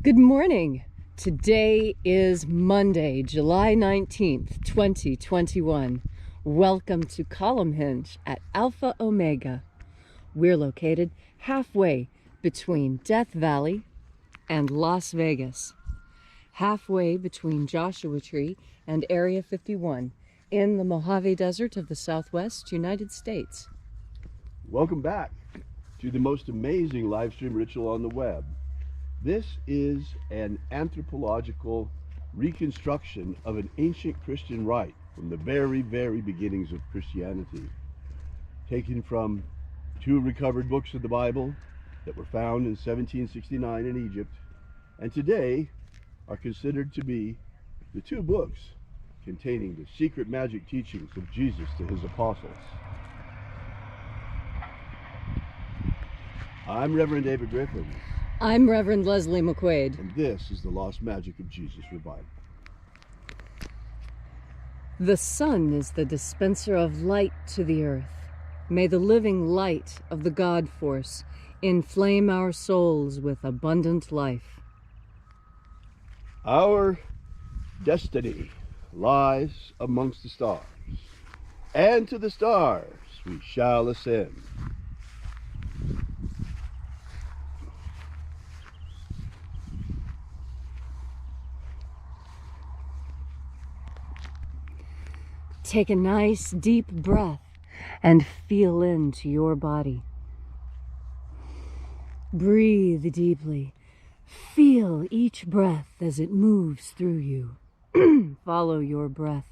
Good morning. Today is Monday, July 19th, 2021. Welcome to Column Hinge at Alpha Omega. We're located halfway between Death Valley and Las Vegas, halfway between Joshua Tree and Area 51 in the Mojave Desert of the Southwest United States. Welcome back to the most amazing live stream ritual on the web. This is an anthropological reconstruction of an ancient Christian rite from the very, very beginnings of Christianity, taken from two recovered books of the Bible that were found in 1769 in Egypt, and today are considered to be the two books containing the secret magic teachings of Jesus to his apostles. I'm Reverend David Griffin. I'm Reverend Leslie McQuaid. And this is the Lost Magic of Jesus Revival. The sun is the dispenser of light to the earth. May the living light of the God force inflame our souls with abundant life. Our destiny lies amongst the stars, and to the stars we shall ascend. Take a nice deep breath and feel into your body. Breathe deeply. Feel each breath as it moves through you. Follow your breath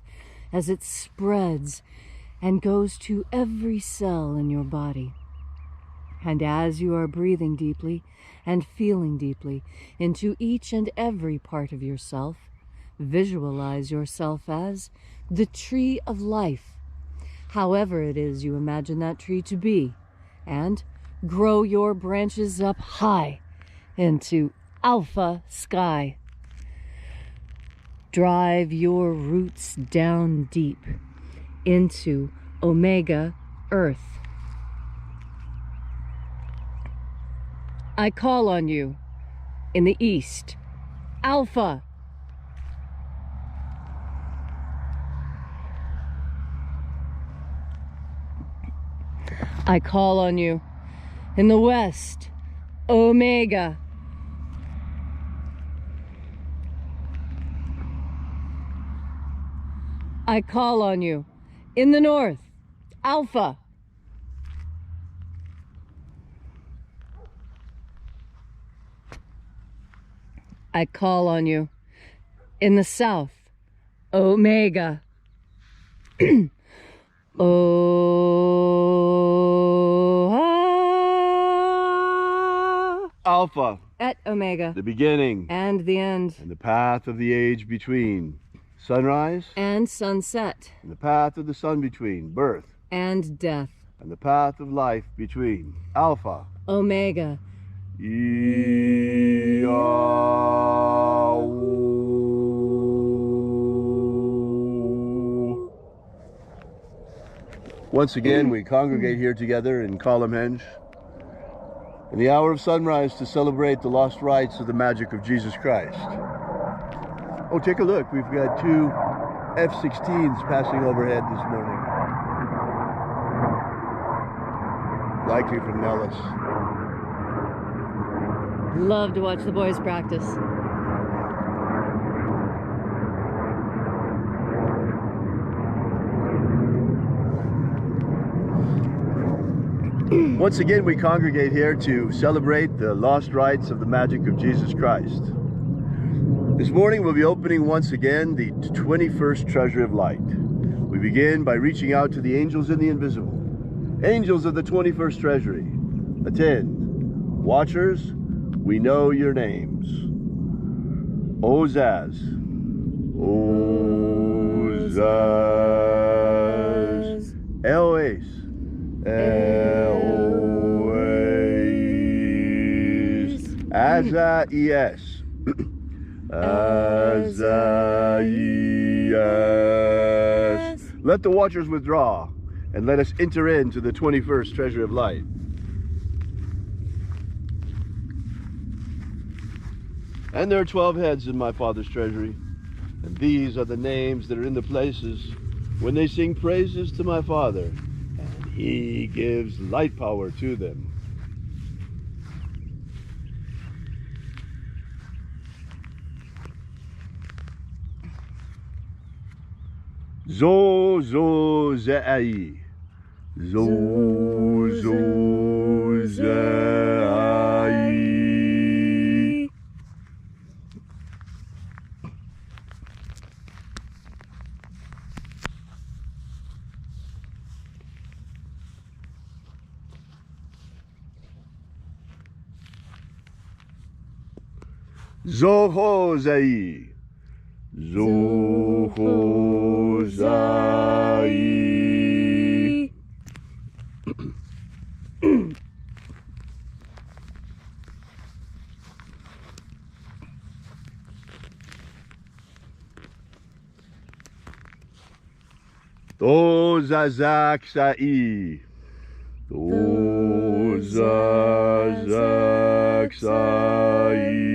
as it spreads and goes to every cell in your body. And as you are breathing deeply and feeling deeply into each and every part of yourself, visualize yourself as the tree of life, however it is you imagine that tree to be, and grow your branches up high into alpha sky. Drive your roots down deep into omega earth. I call on you in the east, alpha. I call on you in the west, omega. I call on you in the north, alpha. I call on you in the south, omega. Alpha, at omega, the beginning and the end, and the path of the age between, sunrise and sunset, and the path of the sun between, birth and death, and the path of life between, alpha, omega. Once again, we congregate here together in Column Hinge in the hour of sunrise to celebrate the lost rites of the magic of Jesus Christ. Oh, take a look. We've got two F-16s passing overhead this morning. Likely from Nellis. Love to watch the boys practice. Once again, we congregate here to celebrate the lost rites of the magic of Jesus Christ. This morning, we'll be opening once again the 21st Treasury of Light. We begin by reaching out to the angels in the invisible. Angels of the 21st Treasury, attend. Watchers, we know your names. Ozaz. Ozaz. Eloes. Eloes. Azaias. Azaias. Let the watchers withdraw, and let us enter into the 21st Treasury of Light. And there are 12 heads in my Father's treasury, and these are the names that are in the places when they sing praises to my Father, and he gives light power to them. Zo zo ze'ai. Zo zo ze'ai. Zoho zai. Zoho zai. Tozazak sai. Tozazak sai.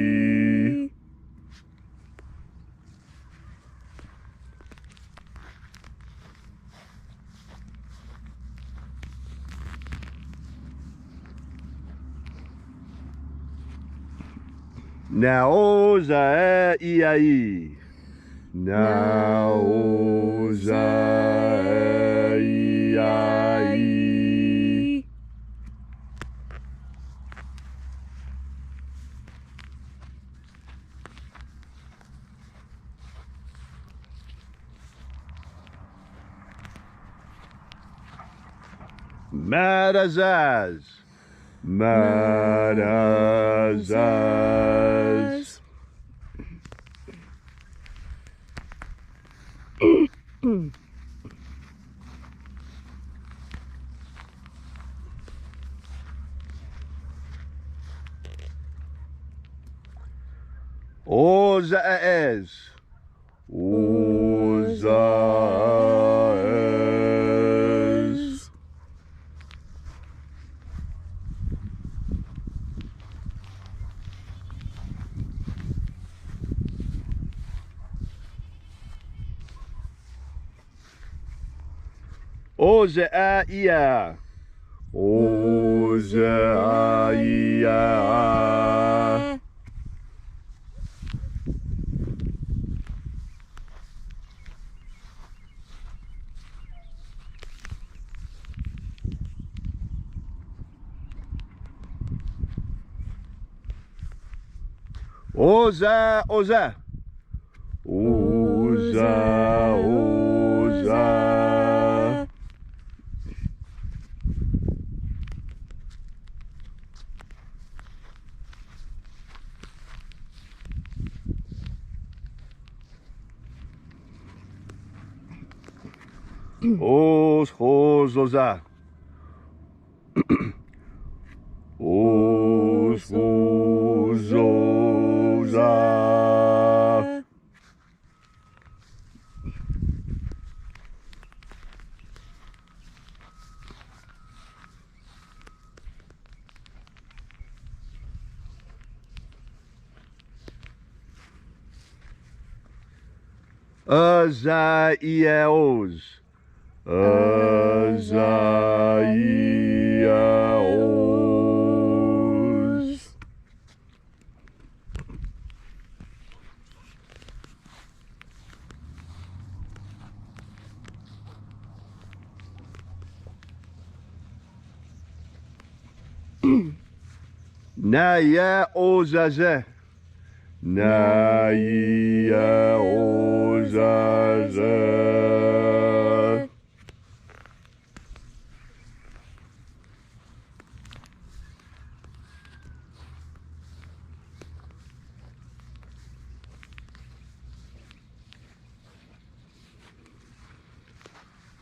Naoza iai. Naoza iai. Madazaz. Madazaz. Ozaez. Ozaez. Ozaia. Ozaia. Oza, oza. Oza, oza. Os, hos, oza. Os, hos, oza. Azaiaos. Azaiaos. Naya ozaze. Naya ozaze.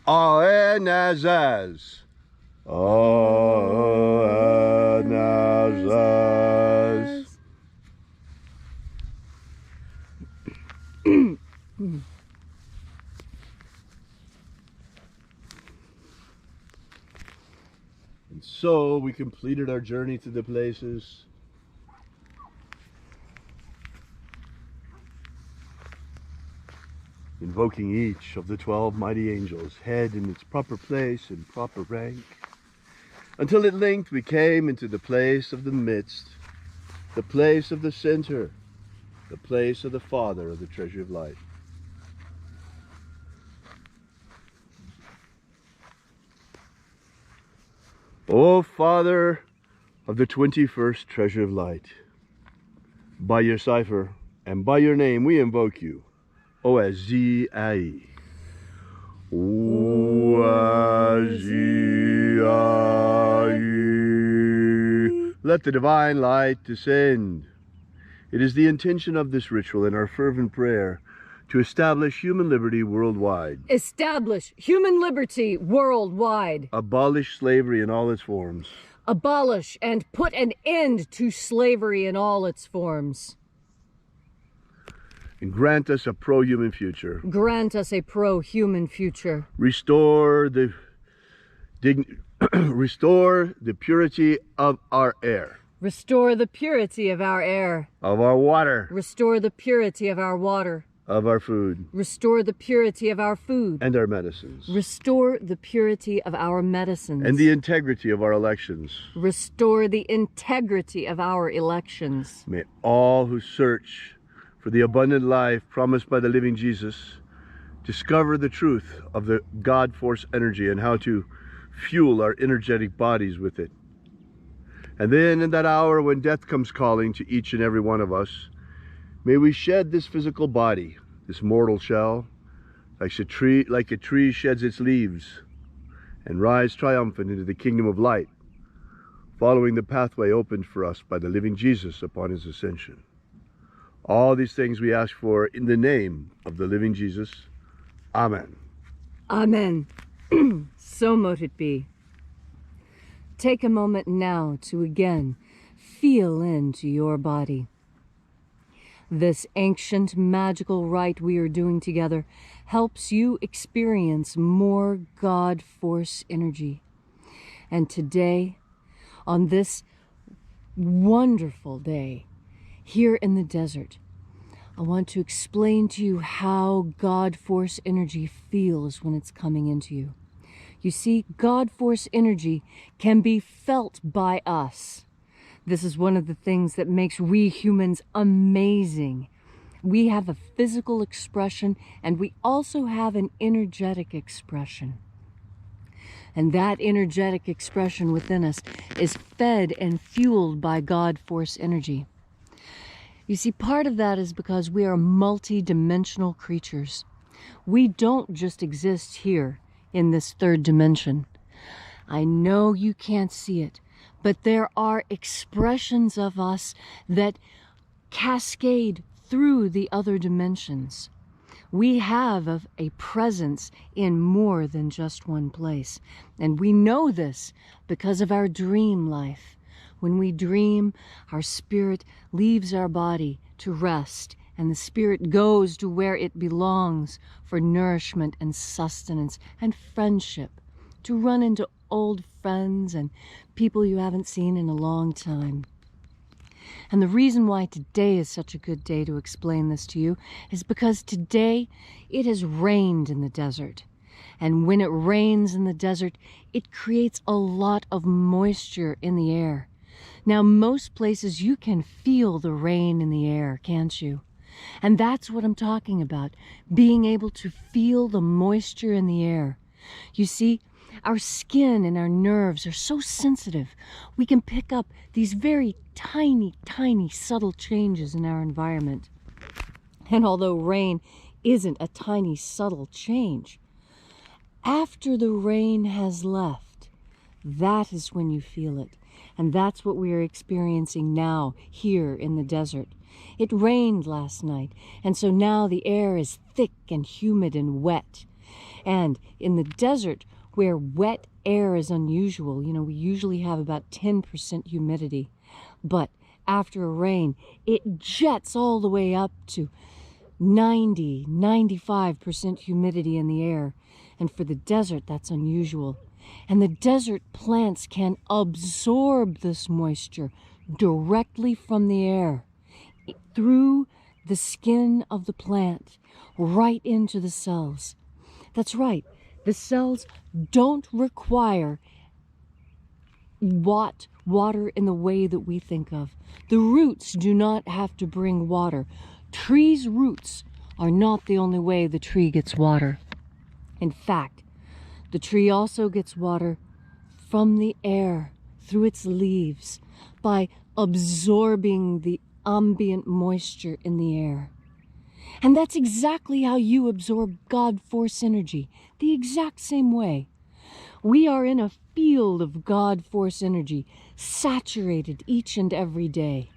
Aenazaz. Aenazaz. And so we completed our journey to the places. invoking each of the 12 mighty angels, head in its proper place and proper rank, until at length we came into the place of the midst, the place of the center, the place of the Father of the treasure of light. O Father of the 21st treasure of light, by your cipher and by your name we invoke you, O-S-Z-I-E. O-S-Z-I-E. Let the divine light descend. It is the intention of this ritual and our fervent prayer to establish human liberty worldwide. Establish human liberty worldwide. Abolish slavery in all its forms. Abolish and put an end to slavery in all its forms. And grant us a pro-human future. Grant us a pro-human future. Restore the restore the purity of our air. Restore the purity of our air. Of our water. Restore the purity of our water. Of our food. Restore the purity of our food. And our medicines. Restore the purity of our medicines. And the integrity of our elections. Restore the integrity of our elections. May all who search for the abundant life promised by the living Jesus discover the truth of the God force energy and how to fuel our energetic bodies with it. And then in that hour when death comes calling to each and every one of us, may we shed this physical body, this mortal shell, like a tree sheds its leaves, and rise triumphant into the kingdom of light, following the pathway opened for us by the living Jesus upon his ascension. All these things we ask for in the name of the living Jesus. Amen. Amen. So mote it be. Take a moment now to again feel into your body. This ancient magical rite we are doing together helps you experience more God force energy. And today, on this wonderful day, here in the desert, I want to explain to you how God force energy feels when it's coming into you. You see, God force energy can be felt by us. This is one of the things that makes we humans amazing. We have a physical expression and we also have an energetic expression. And that energetic expression within us is fed and fueled by God force energy. You see, part of that is because we are multi-dimensional creatures. We don't just exist here in this third dimension. I know you can't see it, but there are expressions of us that cascade through the other dimensions. We have a presence in more than just one place. And we know this because of our dream life. When we dream, our spirit leaves our body to rest, and the spirit goes to where it belongs for nourishment and sustenance and friendship, to run into old friends and people you haven't seen in a long time. And the reason why today is such a good day to explain this to you is because today it has rained in the desert. And when it rains in the desert, it creates a lot of moisture in the air. Now, most places you can feel the rain in the air, can't you? And that's what I'm talking about, being able to feel the moisture in the air. You see, our skin and our nerves are so sensitive. We can pick up these very tiny, tiny, subtle changes in our environment. And although rain isn't a tiny, subtle change, after the rain has left, that is when you feel it. And that's what we are experiencing now here in the desert. It rained last night, and so now the air is thick and humid and wet. And in the desert, where wet air is unusual, we usually have about 10% humidity. But after a rain, it jets all the way up to 90, 95% humidity in the air. And for the desert, that's unusual. And the desert plants can absorb this moisture directly from the air through the skin of the plant right into the cells. That's right. The cells don't require water in the way that we think of. The roots do not have to bring water. Trees' roots are not the only way the tree gets water. In fact, the tree also gets water from the air through its leaves by absorbing the ambient moisture in the air. And that's exactly how you absorb God force energy, the exact same way. We are in a field of God force energy, saturated each and every day.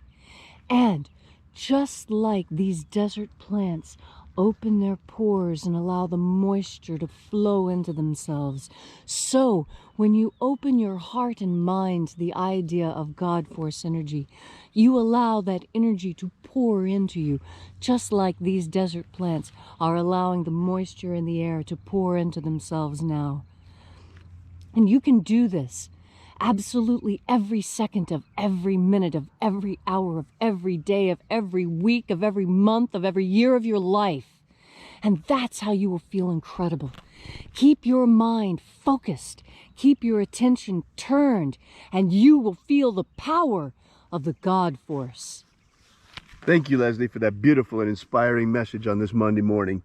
And just like these desert plants open their pores and allow the moisture to flow into themselves, so when you open your heart and mind to the idea of God force energy, you allow that energy to pour into you, just like these desert plants are allowing the moisture in the air to pour into themselves now. And you can do this absolutely every second of every minute of every hour of every day of every week of every month of every year of your life. And that's how you will feel incredible. Keep your mind focused, keep your attention turned, and you will feel the power of the God force. Thank you, Leslie, for that beautiful and inspiring message on this Monday morning.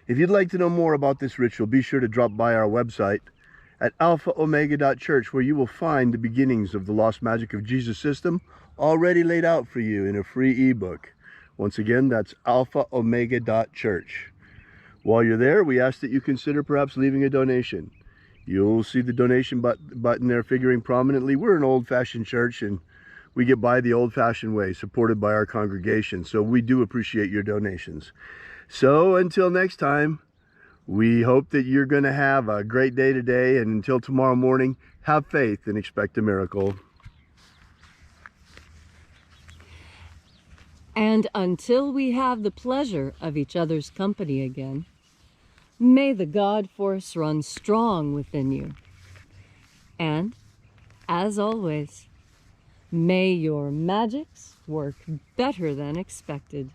If you'd like to know more about this ritual, be sure to drop by our website at alphaomega.church, where you will find the beginnings of the Lost Magic of Jesus system already laid out for you in a free ebook. Once again, that's alphaomega.church. While you're there, we ask that you consider perhaps leaving a donation. You'll see the donation button there figuring prominently. We're an old-fashioned church, and we get by the old-fashioned way, supported by our congregation. So we do appreciate your donations. So until next time, we hope that you're going to have a great day today, and until tomorrow morning, have faith and expect a miracle. And until we have the pleasure of each other's company again, may the God force run strong within you. And, as always, may your magics work better than expected.